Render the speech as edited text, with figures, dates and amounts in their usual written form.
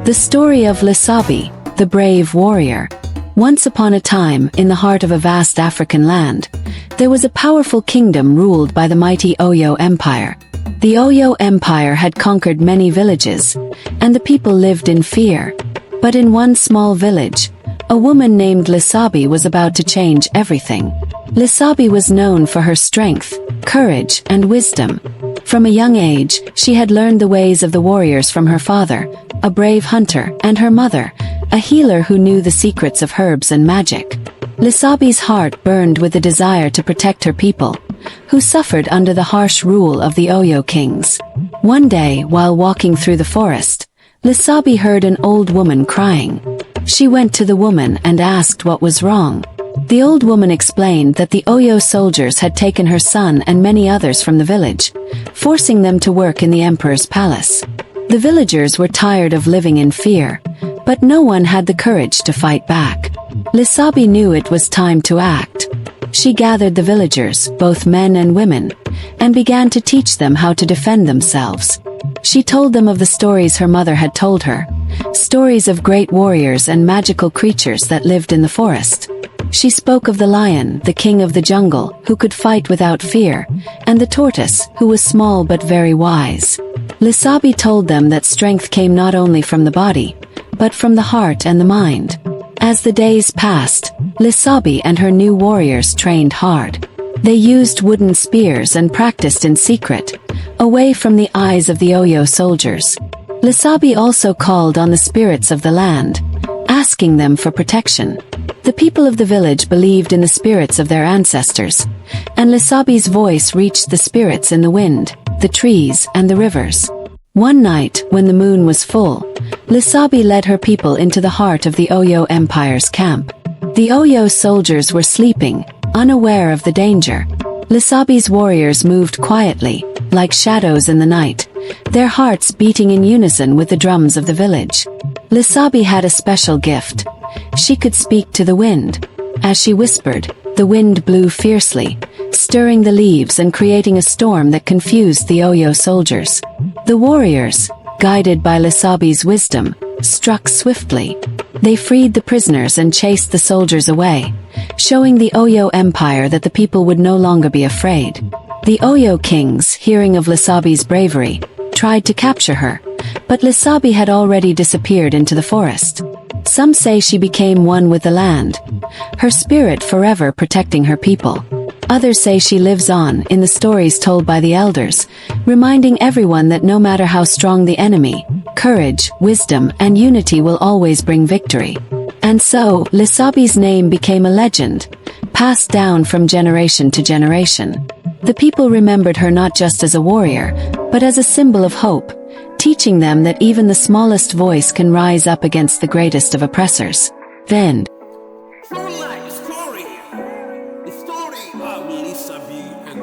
The story of Lisabi, the brave warrior. Once upon a time, in the heart of a vast African land, there was a powerful kingdom ruled by the mighty Oyo Empire. The Oyo Empire had conquered many villages, and the people lived in fear. But in one small village, a woman named Lisabi was about to change everything. Lisabi was known for her strength, courage, and wisdom. From a young age, she had learned the ways of the warriors from her father, a brave hunter, and her mother, a healer who knew the secrets of herbs and magic. Lisabi's heart burned with the desire to protect her people, who suffered under the harsh rule of the Oyo kings. One day, while walking through the forest, Lisabi heard an old woman crying. She went to the woman and asked what was wrong. The old woman explained that the Oyo soldiers had taken her son and many others from the village, forcing them to work in the emperor's palace. The villagers were tired of living in fear, but no one had the courage to fight back. Lisabi knew it was time to act. She gathered the villagers, both men and women, and began to teach them how to defend themselves. She told them of the stories her mother had told her, stories of great warriors and magical creatures that lived in the forest. She spoke of the lion, the king of the jungle, who could fight without fear, and the tortoise, who was small but very wise. Lisabi told them that strength came not only from the body, but from the heart and the mind. As the days passed, Lisabi and her new warriors trained hard. They used wooden spears and practiced in secret, away from the eyes of the Oyo soldiers. Lisabi also called on the spirits of the land, asking them for protection. The people of the village believed in the spirits of their ancestors, and Lisabi's voice reached the spirits in the wind, the trees, and the rivers. One night, when the moon was full, Lisabi led her people into the heart of the Oyo Empire's camp. The Oyo soldiers were sleeping, unaware of the danger. Lisabi's warriors moved quietly, like shadows in the night, their hearts beating in unison with the drums of the village. Lisabi had a special gift. She could speak to the wind. As she whispered, the wind blew fiercely, stirring the leaves and creating a storm that confused the Oyo soldiers. The warriors, guided by Lisabi's wisdom, struck swiftly. They freed the prisoners and chased the soldiers away, showing the Oyo Empire that the people would no longer be afraid. The Oyo kings, hearing of Lisabi's bravery, tried to capture her, but Lisabi had already disappeared into the forest. Some say she became one with the land, her spirit forever protecting her people. Others say she lives on in the stories told by the elders, reminding everyone that no matter how strong the enemy, courage, wisdom, and unity will always bring victory. And so, Lisabi's name became a legend, passed down from generation to generation. The people remembered her not just as a warrior, but as a symbol of hope, teaching them that even the smallest voice can rise up against the greatest of oppressors. Then, The story of Lisabi and